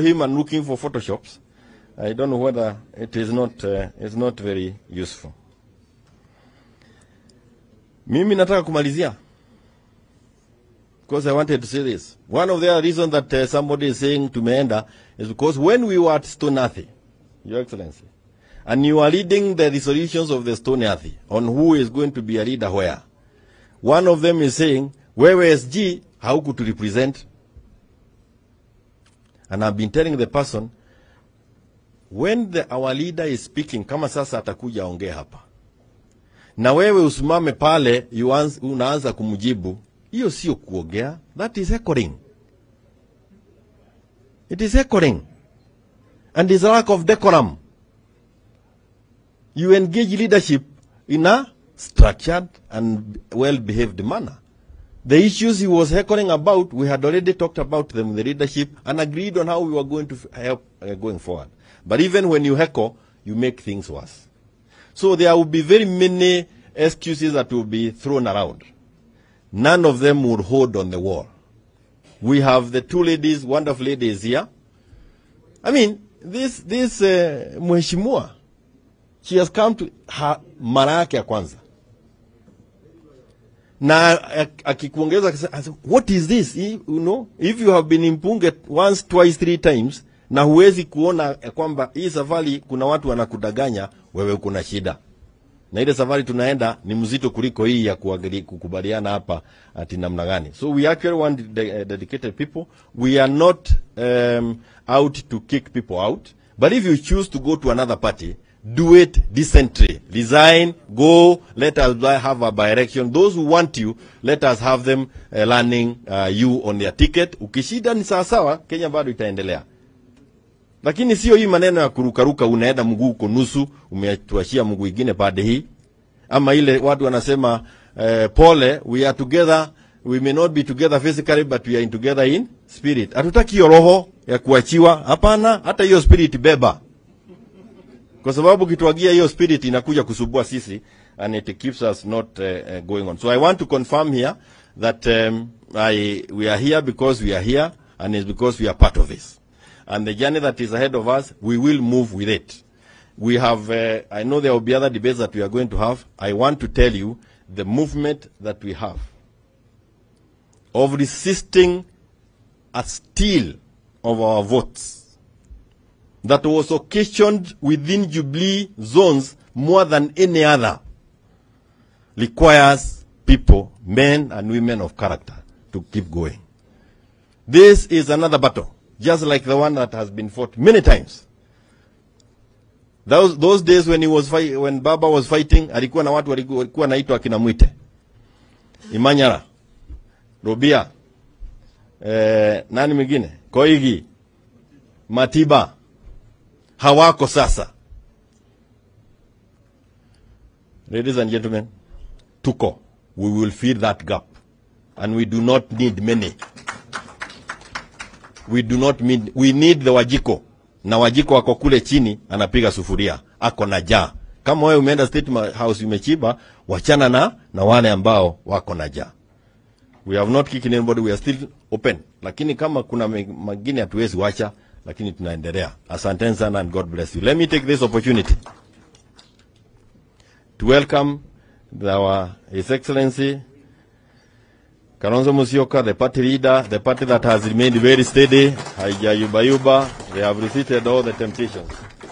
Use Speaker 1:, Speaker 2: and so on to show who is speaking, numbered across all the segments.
Speaker 1: him and looking for photoshops, I don't know whether it is not it's not very useful. Mimi nataka kumalizia, because I wanted to say this. One of the reasons that somebody is saying tumeenda is because when we were at Stone Earth, Your Excellency, and you are leading the resolutions of the Stone Earth on who is going to be a leader where, one of them is saying, wewe SG hauku to represent. And I've been telling the person, when our leader is speaking, kama sasa atakuja ongee hapa, na wewe usimame pale unaanza kumjibu, hiyo sio kuongea. That is heckling. It is heckling. And it's a lack of decorum. You engage leadership in a structured and well-behaved manner. The issues he was heckling about, we had already talked about them in the leadership and agreed on how we were going to help going forward. But even when you heckle, you make things worse. So there will be very many excuses that will be thrown around. None of them will hold on the wall. We have the two ladies, wonderful ladies here. I mean, this Mheshimiwa, she has come to her mara yake ya kwanza. Na akikuongeza, what is this? You know, if you have been in Punge once, twice, 3 times, na huwezi kuona kwamba hii safari kuna watu wanakudanganya, wewe uko na shida. Na ile safari tunaenda ni mzito kuliko hii ya kukubaliana hapa ati namna gani. So we actually want dedicated people. We are not out to kick people out. But if you choose to go to another party, do it decently. Resign, go, let us have a by-election. Those who want you, let us have them landing you on their ticket. Ukishida ni sawa, Kenya bado itaendelea. Lakini sio hii maneno ya kurukaruka, unaenda mguu uko nusu, umetuashia mguu ingine pande hii. Ama ile watu wanasema pole, we are together, we may not be together physically, but we are together in spirit. Hatutaki hiyo roho ya kuachiwa, hapana, hata hiyo spirit beba. Kwa sababu kituagia hiyo spirit inakuja kusubua sisi, and it keeps us not going on. So I want to confirm here that we are here because we are here, and it's because we are part of this. And the journey that is ahead of us, we will move with it. We have, I know there will be other debates that we are going to have. I want to tell you the movement that we have of resisting a steal of our votes that was occasioned within Jubilee zones more than any other requires people, men and women of character, to keep going. This is another battle, just like the one that has been fought many times. Those days when when Baba was fighting, alikuwa na watu walikuwa naitwa akina Mwite, Imanyara, Robia, nani mwingine, Koigi, Matiba, hawako sasa. Ladies and gentlemen, tuko, we will fill that gap, and we do not need many. We do not need, we need the Wajiko. Na Wajiko wako kule chini, anapiga sufuria, ako na jaa. Kama wewe umeenda State House umechiba, wachana na wale ambao wako na jaa. We have not kicked anybody, we are still open. Lakini kama kuna magine hatuwezi wacha, lakini tunaendelea. Asanteni sana, and God bless you. Let me take this opportunity to welcome His Excellency Kalonzo Musyoka, the party leader, the party that has remained very steady. Haijayubayuba. They have resisted all the temptations.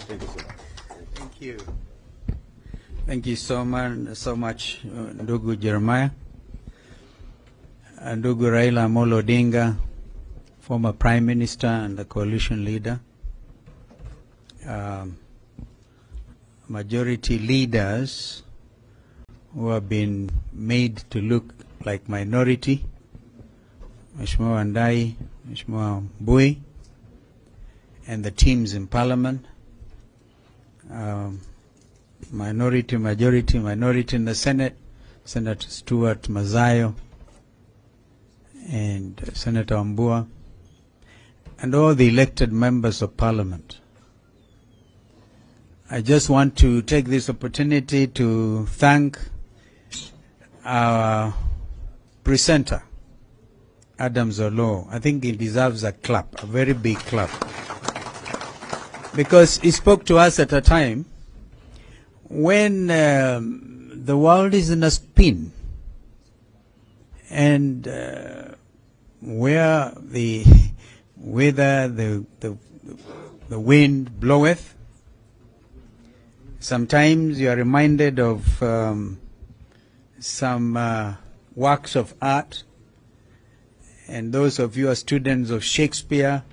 Speaker 1: Thank you so much.
Speaker 2: Thank you. Thank you so much, Ndugu Jeremiah. Ndugu Raila Odinga, former Prime Minister and the coalition leader. Majority leaders who have been made to look like minority, Mheshimiwa Ndai, Mheshimiwa Mbui, and the teams in Parliament, minority in the Senate, Senator Stuart Mazayo, and Senator Ambua, and all the elected members of Parliament. I just want to take this opportunity to thank our presenter, Adam Zolo. I think he deserves a clap, a very big clap. because he spoke to us at a time when the world is in a spin, and where the whither the wind bloweth. Sometimes you are reminded of some works of art, and those of you who are students of Shakespeare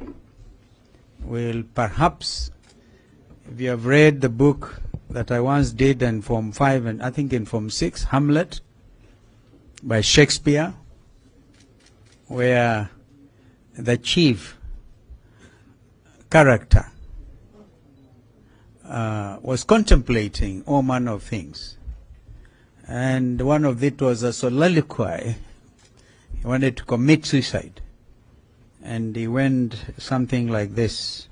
Speaker 2: will perhaps, if you have read the book that I once did in Form 5 and I think in Form 6, Hamlet, by Shakespeare, where the chief character was contemplating all manner of things. And one of it was a soliloquy. He wanted to commit suicide. And he went something like this: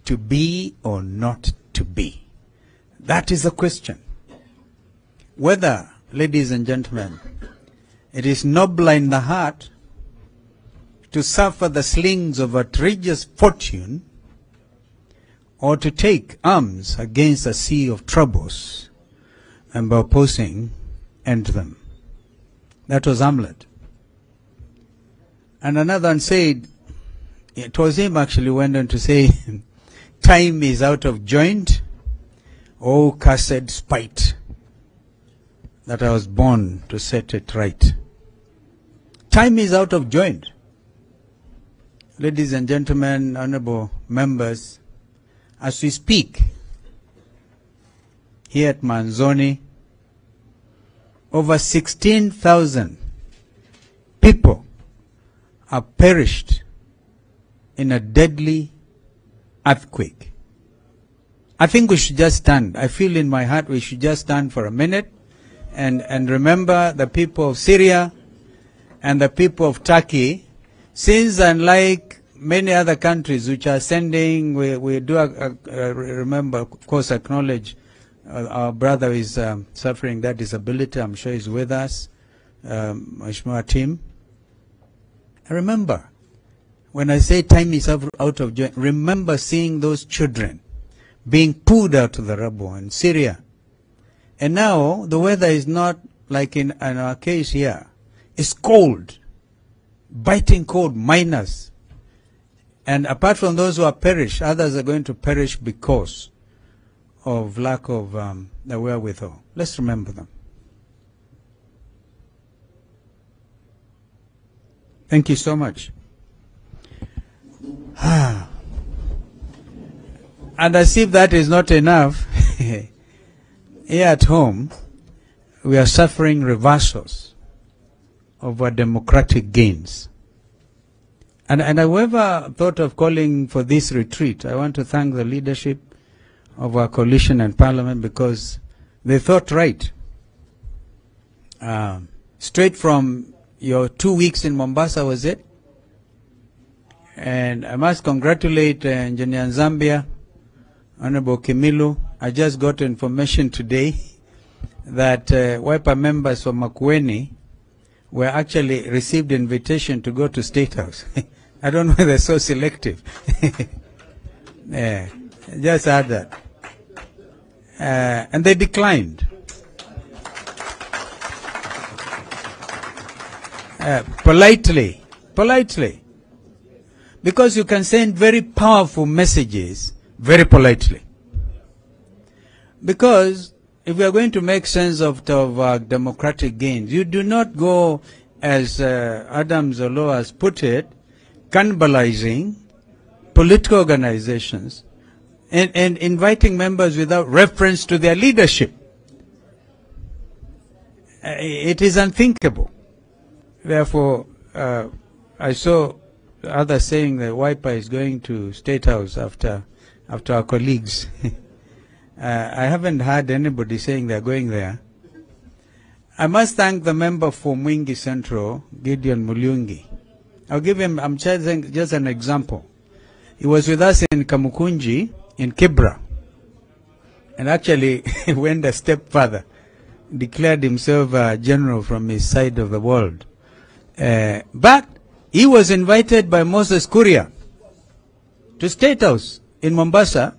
Speaker 2: to be or not to be? That is the question. Whether, ladies and gentlemen, it is noble in the heart to suffer the slings of outrageous fortune, or to take arms against a sea of troubles and by opposing end them. That was Hamlet. And another one said, it was him actually went on to say, time is out of joint, oh cursed spite, that I was born to set it right. Time is out of joint. Ladies and gentlemen, honorable members, as we speak, here at Manzoni, over 16,000 people have perished in a deadly earthquake. I think we should just stand. I feel in my heart we should just stand for a minute and remember the people of Syria and the people of Turkey, since unlike many other countries which are sending, we do remember, of course, acknowledge our brother is suffering that disability. I'm sure he's with us, Mheshimiwa Tim. Remember, when I say time is out of joint, remember seeing those children being pulled out of the rubble in Syria. And now the weather is not like in our case here. It's cold, biting cold, minus. And apart from those who have perished, others are going to perish because of lack of the wherewithal. Let's remember them. Thank you so much. And as if that is not enough, here at home, we are suffering reversals of our democratic gains. And whoever thought of calling for this retreat, I want to thank the leadership of our coalition and parliament, because they thought right. Straight from your 2 weeks in Mombasa, was it? And I must congratulate Engineer Zambia, Honorable Kimilu. I just got information today that Wiper members from Makwiny were actually received invitation to go to State House. I don't know why they're so selective. Yeah, just heard that. And they declined. Politely. Because you can send very powerful messages very politely. Because if we are going to make sense of democratic gains, you do not go, as Adam Zolo has put it, cannibalizing political organizations and inviting members without reference to their leadership. It is unthinkable. Therefore, I saw others saying that Wiper is going to State House after our colleagues. I haven't heard anybody saying they're going there. I must thank the member for Mwingi Central, Gideon Mulyungi. I'll give him, I'm just an example. He was with us in Kamukunji, in Kibra, and actually went a step further, declared himself a general from his side of the world. But he was invited by Moses Kuria to State House in Mombasa,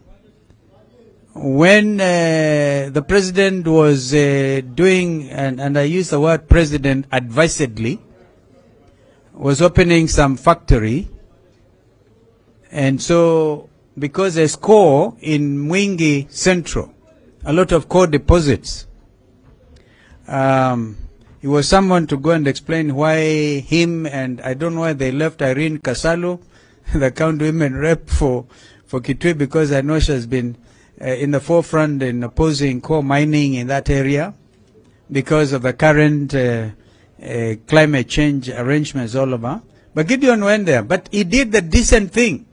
Speaker 2: when the president was doing, and I use the word president advisedly, was opening some factory. And so, because there's coal in Mwingi Central, a lot of coal deposits, he was someone to go and explain why him and I don't know why they left Irene Kasalo, the county women rep for Kitui, because I know she has been in the forefront in opposing coal mining in that area because of the current climate change arrangements all over. But Gideon went there, but he did the decent thing.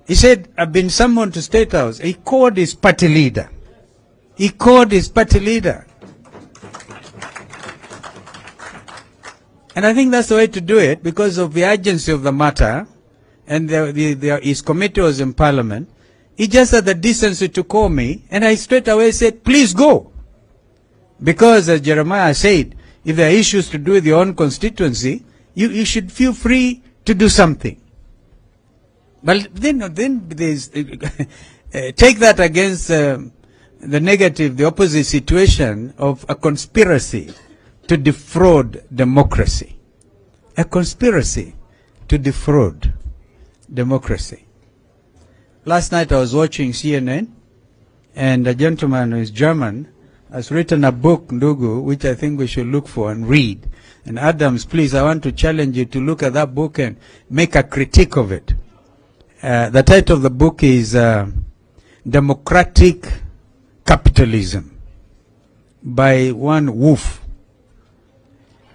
Speaker 2: He said, I've been summoned to State House. He called his party leader. He called his party leader. And I think that's the way to do it because of the urgency of the matter. And his committee was in Parliament. He just had the decency to call me, and I straight away said, please go. Because as Jeremiah said, if there are issues to do with your own constituency, you should feel free to do something. But then there's, take that against the negative, the opposite situation of a conspiracy to defraud democracy. A conspiracy to defraud democracy. Last night I was watching CNN, and a gentleman who is German has written a book, Ndugu, which I think we should look for and read. And Adams, please, I want to challenge you to look at that book and make a critique of it. The title of the book is Democratic Capitalism by one Wolf.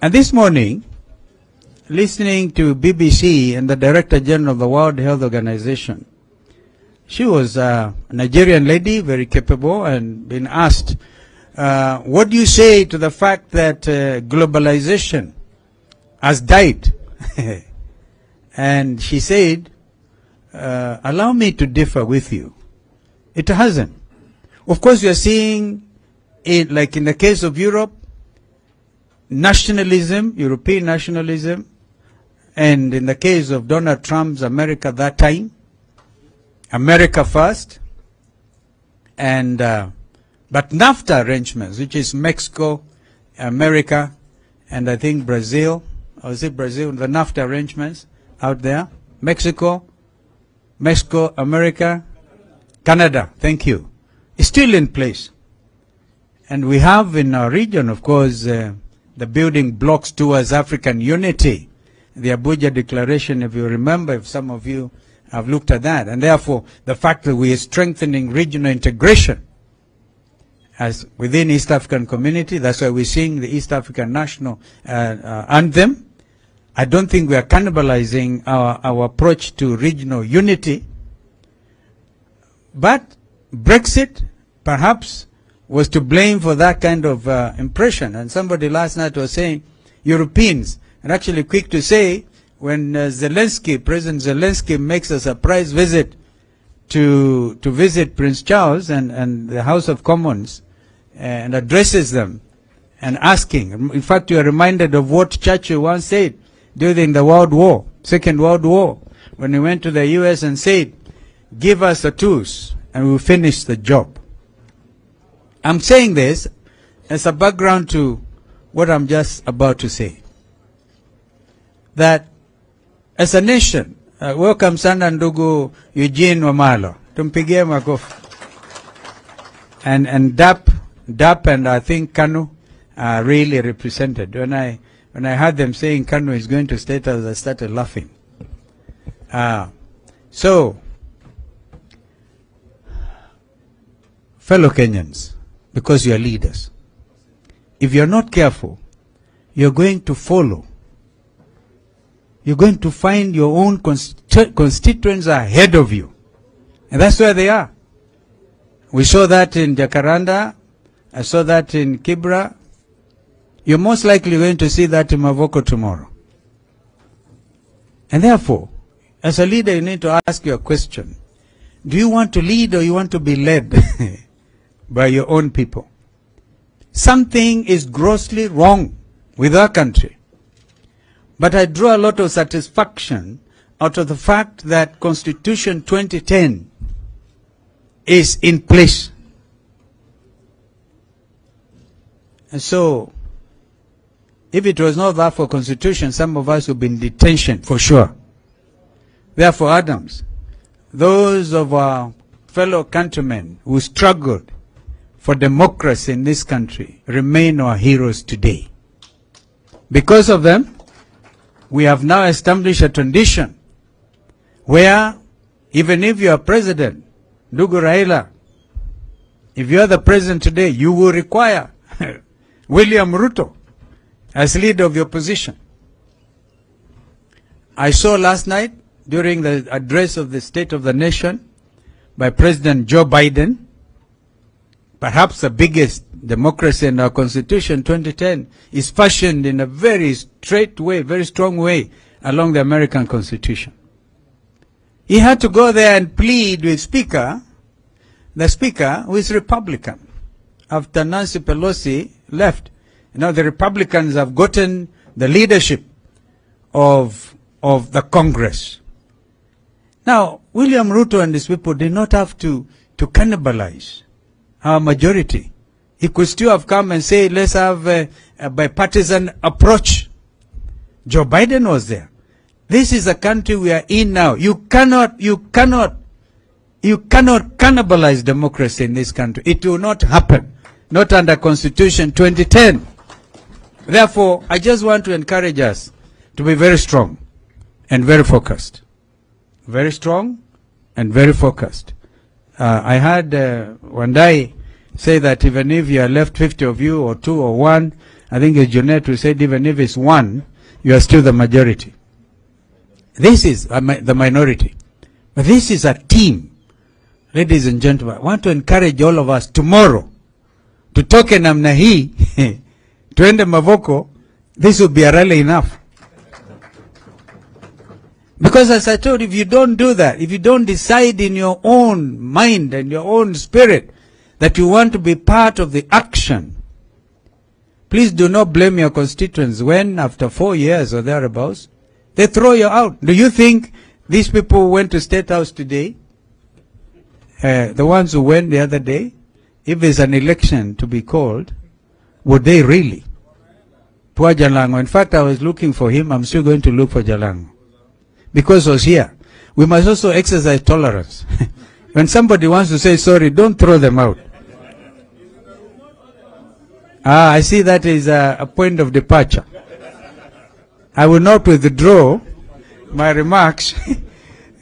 Speaker 2: And this morning, listening to BBC and the Director General of the World Health Organization, she was a Nigerian lady, very capable, and been asked, what do you say to the fact that globalization has died? And she said, allow me to differ with you. It hasn't. Of course, we are seeing it, like in the case of Europe, nationalism, European nationalism, and in the case of Donald Trump's America that time, America first, and but NAFTA arrangements, which is Mexico, America, and I think Brazil, or is it Brazil, the NAFTA arrangements out there, Mexico, America, Canada, thank you, is still in place. And we have in our region, of course, the building blocks towards African unity, the Abuja Declaration, if you remember, if some of you have looked at that, and therefore the fact that we are strengthening regional integration as within East African community, that's why we're seeing the East African national anthem. I don't think we are cannibalizing our approach to regional unity, but Brexit perhaps was to blame for that kind of impression. And somebody last night was saying Europeans, and actually quick to say, when President Zelensky makes a surprise visit to visit Prince Charles and the House of Commons and addresses them and asking, in fact you are reminded of what Churchill once said during the Second World War, when he went to the US and said, give us the tools and we'll finish the job. I'm saying this as a background to what I'm just about to say. That as a nation, welcome sana ndugu Eugene Wamalo. Tumpigie makofi. And DAP and I think Kanu are really represented. When I heard them saying Kanu is going to State House, I started laughing. So, fellow Kenyans, because you are leaders, if you are not careful, you are going to follow. You're going to find your own constituents ahead of you. And that's where they are. We saw that in Jacaranda. I saw that in Kibra. You're most likely going to see that in Mavoko tomorrow. And therefore, as a leader, you need to ask your question. Do you want to lead or you want to be led by your own people? Something is grossly wrong with our country. But I draw a lot of satisfaction out of the fact that Constitution 2010 is in place. And so, if it was not that for Constitution, some of us would be in detention for sure. Therefore, Adams, those of our fellow countrymen who struggled for democracy in this country remain our heroes today. Because of them, we have now established a tradition where even if you are president, Ndugu Raila, if you are the president today, you will require William RUTO as leader of the opposition. I saw last night during the address of the State of the Nation by President Joe Biden, perhaps the biggest democracy in our Constitution, 2010, is fashioned in a very straight way, very strong way along the American Constitution. He had to go there and plead with the Speaker, who is Republican, after Nancy Pelosi left. You know, the Republicans have gotten the leadership of the Congress. Now, William RUTO and his people did not have to cannibalize our majority. He could still have come and say, let's have a bipartisan approach. Joe Biden was there. This is the country we are in now. You cannot cannibalize democracy in this country. It will not happen. Not under Constitution 2010. Therefore, I just want to encourage us to be very strong and very focused. Very strong and very focused. I heard Wandai say that even if you are left 50 of you or 2 or 1, I think it's Junet who said even if it's 1, you are still the majority. This is the minority. But this is a team. Ladies and gentlemen, I want to encourage all of us tomorrow to toke namna hii, tuende mavoko, this will be a rally enough. Because as I told you, if you don't do that, if you don't decide in your own mind and your own spirit that you want to be part of the action, please do not blame your constituents when after 4 years or thereabouts, they throw you out. Do you think these people who went to State House today, the ones who went the other day, if there's an election to be called, would they really? Poor Jalango. In fact, I was looking for him. I'm still going to look for Jalango. Because he was here. We must also exercise tolerance. When somebody wants to say sorry, don't throw them out. I see that is a point of departure. I will not withdraw my remarks.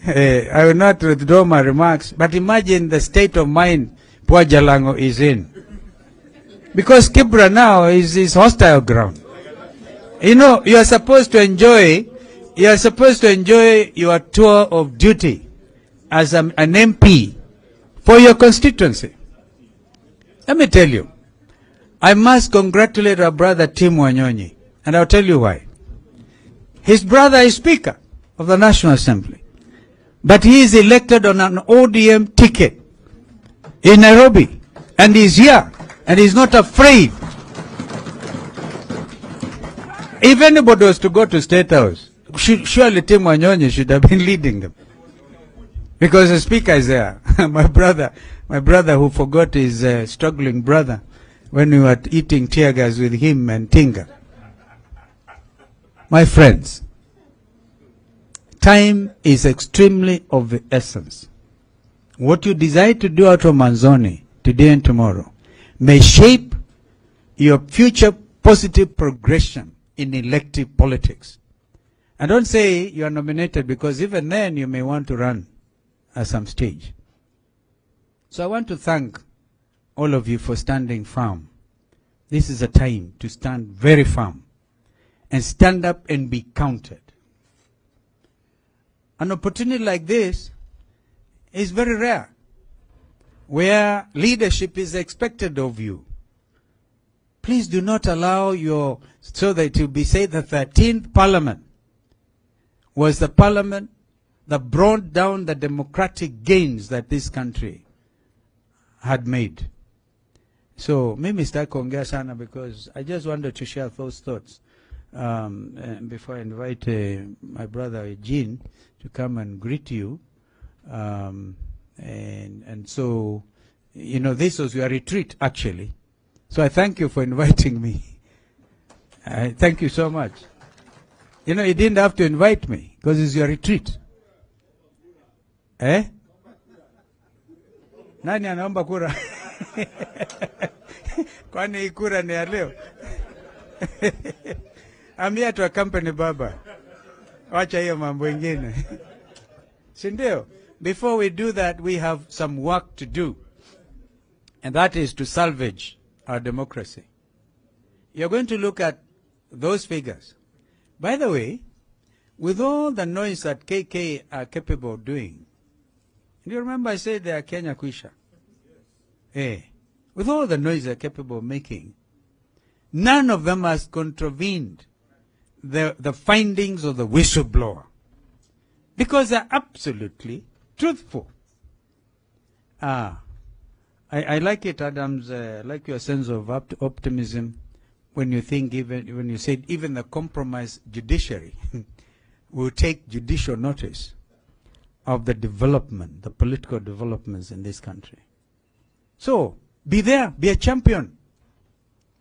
Speaker 2: I will not withdraw my remarks. But imagine the state of mind poor Jalango is in. Because Kibra now is his hostile ground. You know, you are supposed to enjoy your tour of duty as an MP for your constituency. Let me tell you, I must congratulate our brother Tim Wanyonyi, and I'll tell you why. His brother is Speaker of the National Assembly, but he is elected on an ODM ticket in Nairobi, and he's here, and he's not afraid. If anybody was to go to State House, surely Tim Wanyonyi should have been leading them. Because the Speaker is there. my brother who forgot his struggling brother when we were eating tear gas with him and Tinga. My friends, time is extremely of the essence. What you decide to do out of Manzoni today and tomorrow may shape your future positive progression in elective politics. And don't say you are nominated, because even then you may want to run at some stage. So I want to thank all of you for standing firm. This is a time to stand very firm and stand up and be counted. An opportunity like this is very rare, where leadership is expected of you. Please do not allow so that it will be said the 13th Parliament was the Parliament that brought down the democratic gains that this country had made. So, mimi sitaki kuongea sana, because I just wanted to share those thoughts before I invite my brother Eugene to come and greet you. And so, you know, this was your retreat, actually. So I thank you for inviting me. Thank you so much. You know, you didn't have to invite me, because it's your retreat. Eh? Nani anaomba kura? Kwani hii kura ni ya leo? I'm here to accompany Baba. Wacha hiyo mambo ingine. Si ndio? Before we do that, we have some work to do. And that is to salvage our democracy. You're going to look at those figures. By the way, with all the noise that KK are capable of doing, do you remember I said they are Kenya Kwisha? With all the noise they're capable of making, none of them has contravened the findings of the whistleblower, because they're absolutely truthful. I like it, Adams. I like your sense of optimism when you think, when you said even the compromised judiciary will take judicial notice of the development, the political developments in this country. So be there, be a champion.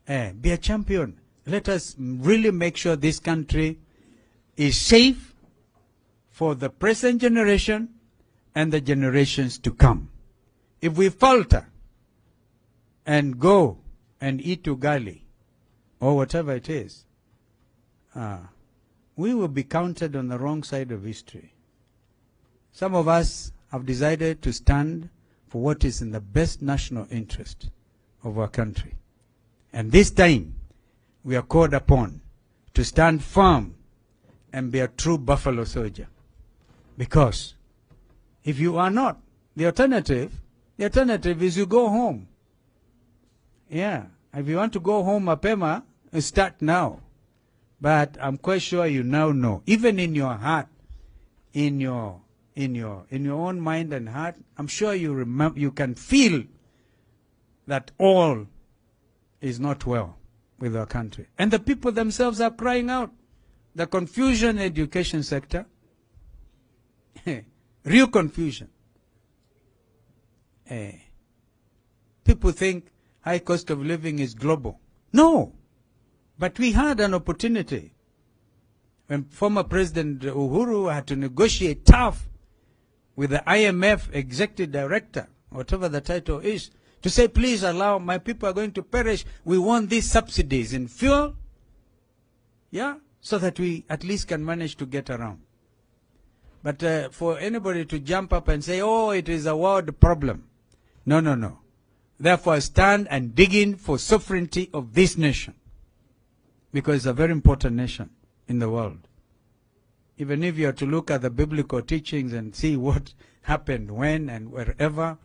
Speaker 2: Be a champion. Let us really make sure this country is safe for the present generation and the generations to come. If we falter and go and eat ugali or whatever it is, we will be counted on the wrong side of history. Some of us have decided to stand for what is in the best national interest of our country. And this time, we are called upon to stand firm and be a true buffalo soldier. Because if you are not, the alternative is you go home. Yeah, if you want to go home, mapema, start now. But I'm quite sure you now know, even in your heart, in your own mind and heart, I'm sure you remember, you can feel that all is not well with our country. And the people themselves are crying out. The confusion in the education sector, real confusion. People think high cost of living is global. No. But we had an opportunity when former President Uhuru had to negotiate tough with the IMF executive director, whatever the title is, to say, please allow, my people are going to perish. We want these subsidies in fuel, yeah, so that we at least can manage to get around. But for anybody to jump up and say, oh, it is a world problem. No, no, no. Therefore, stand and dig in for sovereignty of this nation, because it's a very important nation in the world. Even if you are to look at the biblical teachings and see what happened when and wherever,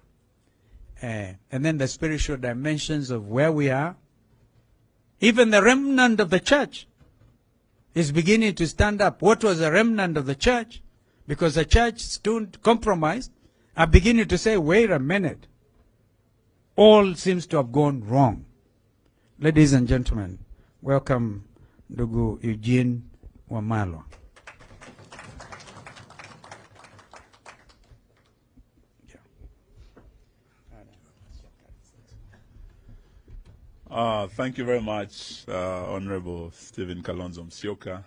Speaker 2: and then the spiritual dimensions of where we are, even the remnant of the church is beginning to stand up. What was the remnant of the church? Because the church stood compromised, are beginning to say, wait a minute, all seems to have gone wrong. Ladies and gentlemen, welcome Ndugu Eugene Wamalwa.
Speaker 3: Thank you very much, Honorable Stephen Kalonzo Musyoka,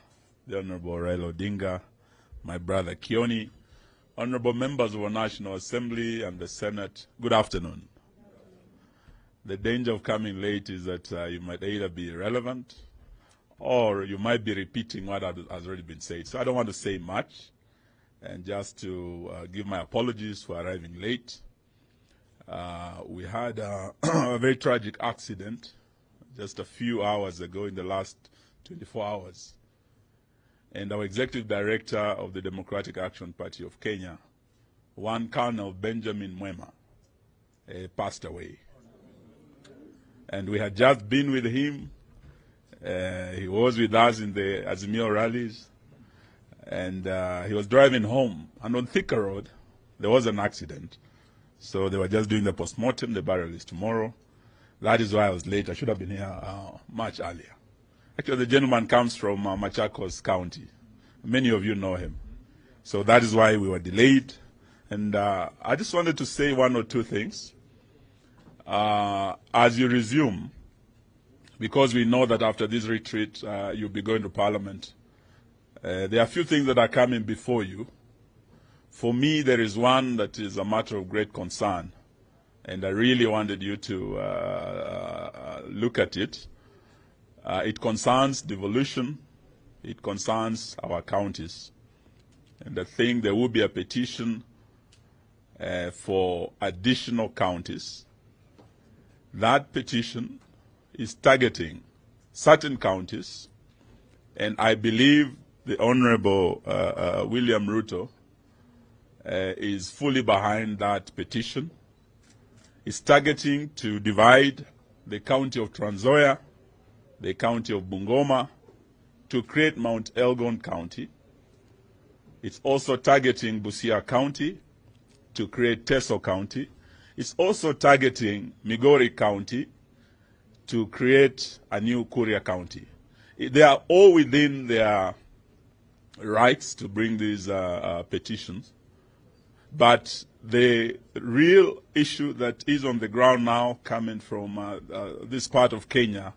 Speaker 3: the Honorable Raila Odinga, my brother Kioni, Honorable members of our National Assembly and the Senate, good afternoon. The danger of coming late is that you might either be irrelevant or you might be repeating what has already been said. So I don't want to say much, and just to give my apologies for arriving late. We had a very tragic accident just a few hours ago, in the last 24 hours. And our executive director of the Democratic Action Party of Kenya, one Colonel Benjamin Mwema, passed away. And we had just been with him. He was with us in the Azimio rallies. And he was driving home. And on Thika Road, there was an accident. So they were just doing the postmortem. The burial is tomorrow. That is why I was late. I should have been here much earlier. Actually, the gentleman comes from Machakos County. Many of you know him. So that is why we were delayed. And I just wanted to say one or two things. As you resume, because we know that after this retreat, you'll be going to Parliament. There are a few things that are coming before you. For me, there is one that is a matter of great concern, and I really wanted you to look at it. It concerns devolution. It concerns our counties. And I think there will be a petition for additional counties. That petition is targeting certain counties, and I believe the Honorable William Ruto is fully behind that petition. It's targeting to divide the county of Trans Nzoia, the county of Bungoma, to create Mount Elgon County. It's also targeting Busia County to create Teso County. It's also targeting Migori County to create a new Kuria County. They are all within their rights to bring these petitions. But the real issue that is on the ground now, coming from this part of Kenya,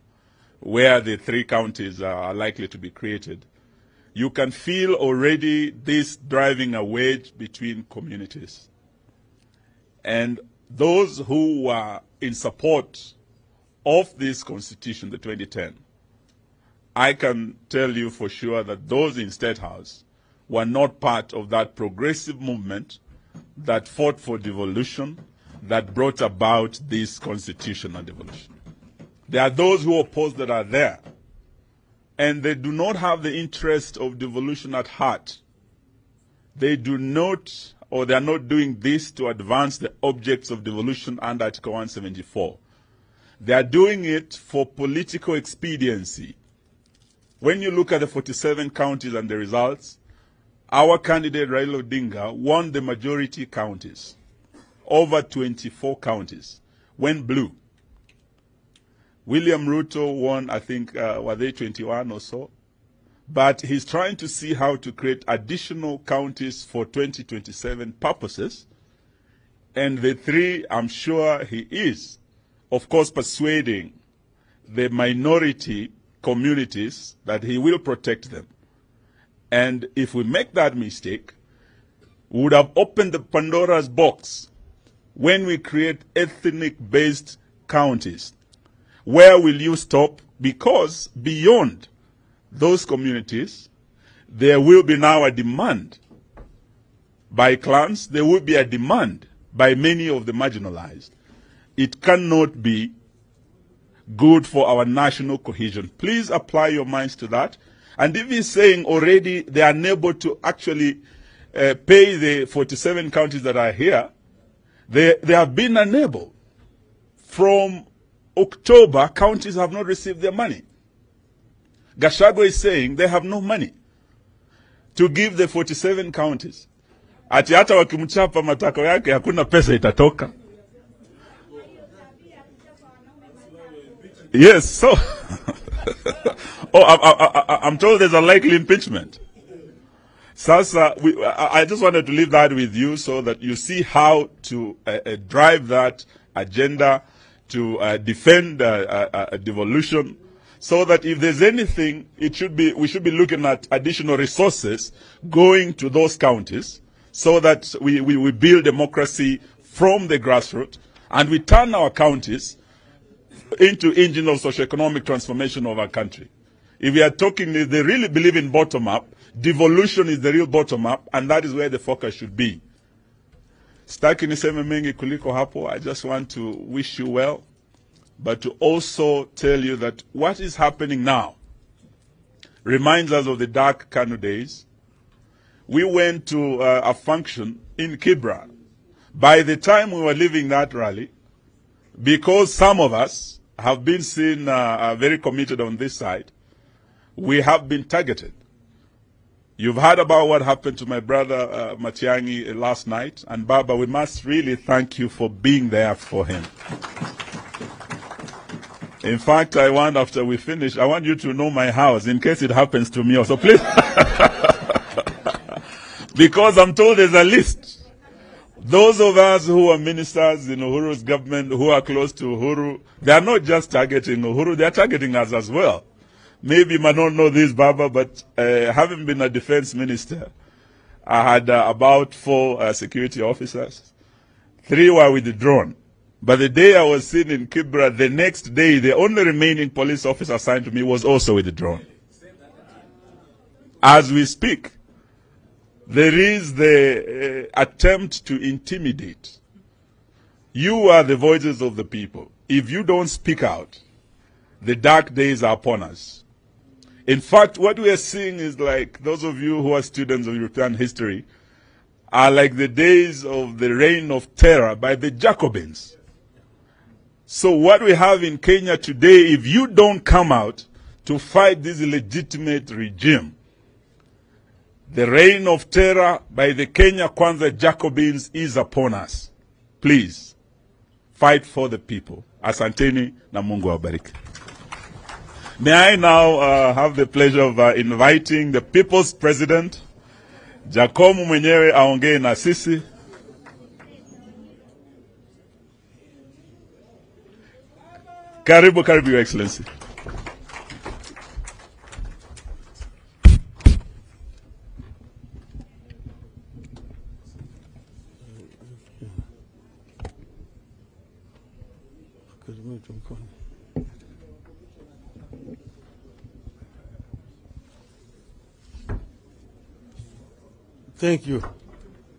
Speaker 3: where the 3 counties are likely to be created, you can feel already this driving a wedge between communities. And those who were in support of this constitution, the 2010, I can tell you for sure that those in State House were not part of that progressive movement that fought for devolution, that brought about this constitutional devolution. There are those who oppose that are there, and they do not have the interest of devolution at heart. They do not, or they are not doing this to advance the objects of devolution under Article 174. They are doing it for political expediency. When you look at the 47 counties and the results, our candidate Raila Odinga won the majority counties, over 24 counties, went blue. William Ruto won, I think, were they 21 or so? But he's trying to see how to create additional counties for 2027 purposes. And the 3, I'm sure he is, of course, persuading the minority communities that he will protect them. And if we make that mistake, we would have opened the Pandora's box when we create ethnic-based counties. Where will you stop? Because beyond those communities, there will be now a demand by clans, there will be a demand by many of the marginalized. It cannot be good for our national cohesion. Please apply your minds to that. And if he's saying already they are unable to actually pay the 47 counties that are here, they have been unable. From October, counties have not received their money. Gachagua is saying they have no money to give the 47 counties. Ati hata wakimchapa matako yake hakuna pesa itatoka. Yes, so I'm told there's a likely impeachment. Sasa, I just wanted to leave that with you so that you see how to drive that agenda to defend devolution, so that if there's anything, we should be looking at additional resources going to those counties, so that we build democracy from the grassroots, and we turn our counties into engine of socio-economic transformation of our country. If we are talking, they really believe in bottom-up, devolution is the real bottom-up, and that is where the focus should be. Sitaki niseme mengi kuliko hapo. I just want to wish you well, but to also tell you that what is happening now reminds us of the dark KANU days. We went to a function in Kibra. By the time we were leaving that rally, because some of us have been seen very committed on this side, we have been targeted. You've heard about what happened to my brother Matiang'i last night, and Baba, we must really thank you for being there for him. In fact, I want, after we finish, I want you to know my house in case it happens to me also, please. Because I'm told there's a list Those of us who are ministers in Uhuru's government, who are close to Uhuru, they are not just targeting Uhuru, they are targeting us as well. Maybe you might not know this, Baba, but having been a defense minister, I had about 4 security officers. 3 were with the drone. But the day I was seen in Kibra, the next day, the only remaining police officer assigned to me was also with the drone. As we speak, there is the attempt to intimidate. You are the voices of the people. If you don't speak out, the dark days are upon us. In fact, what we are seeing is like those of you who are students of European history are like the days of the reign of terror by the Jacobins. So what we have in Kenya today, if you don't come out to fight this illegitimate regime, the reign of terror by the Kenya Kwanza Jacobins is upon us. Please, fight for the people. Asanteni na Mungu awabariki. May I now have the pleasure of inviting the People's President, Jacomo mwenyewe aongee na sisi. Karibu, Your Excellency.
Speaker 4: Thank you.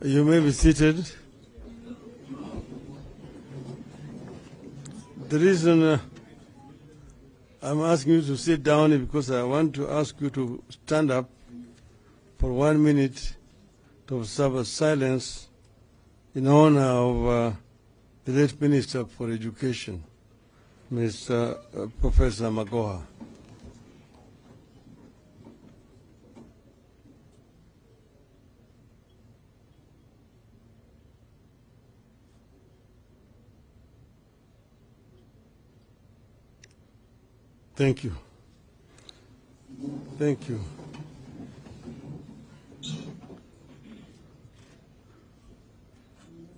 Speaker 4: You may be seated. The reason I'm asking you to sit down is because I want to ask you to stand up for 1 minute to observe a silence in honor of the late Minister for Education, Mr. Professor Magoha. Thank you. Thank you.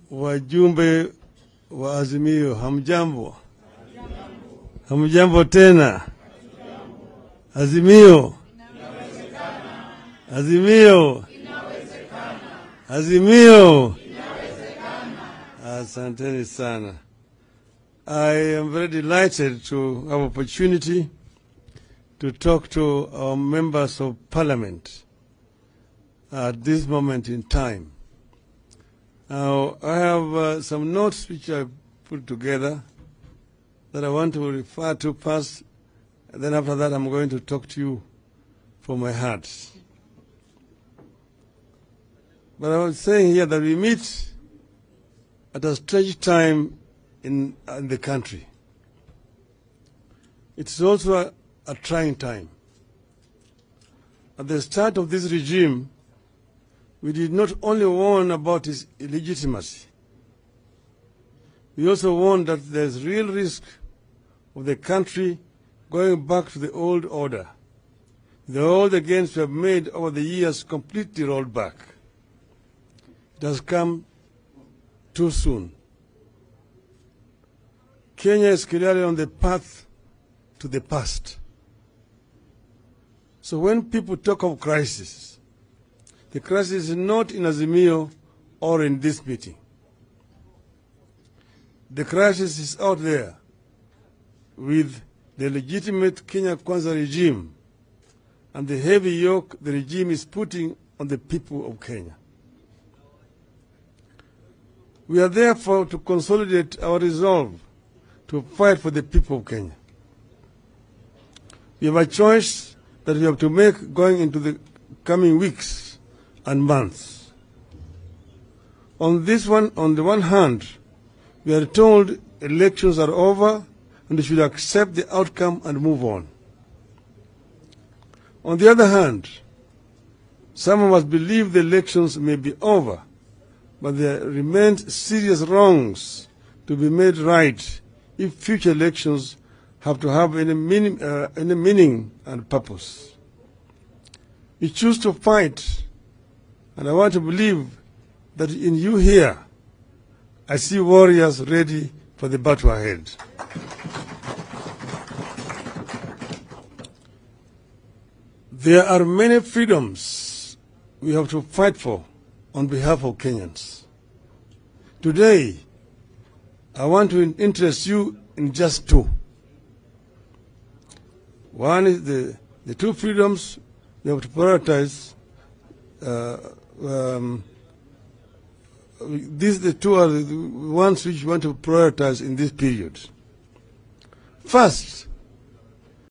Speaker 4: Wajumbe wa Azimio, hamjambo? Hamjambo tena? Azimio? Azimio? Azimio? Asanteni sana. I am very delighted to have opportunity to talk to our members of Parliament at this moment in time. Now, I have some notes which I put together that I want to refer to first, and then after that I'm going to talk to you from my heart. But I was saying here that we meet at a strange time in the country. It's also a trying time. At the start of this regime, we did not only warn about its illegitimacy, we also warned that there's real risk of the country going back to the old order. The old gains we have made over the years completely rolled back. It has come too soon. Kenya is clearly on the path to the past. So when people talk of crisis, the crisis is not in Azimio or in this meeting. The crisis is out there with the legitimate Kenya Kwanza regime and the heavy yoke the regime is putting on the people of Kenya. We are therefore to consolidate our resolve to fight for the people of Kenya. We have a choice that we have to make going into the coming weeks and months. On the one hand, we are told elections are over and we should accept the outcome and move on. On the other hand, some of us believe the elections may be over, but there remains serious wrongs to be made right if future elections have to have any meaning and purpose. We choose to fight, and I want to believe that in you here, I see warriors ready for the battle ahead. There are many freedoms we have to fight for on behalf of Kenyans. Today, I want to interest you in just two. One is the two freedoms we have to prioritize. The two are the ones which we want to prioritize in this period. First,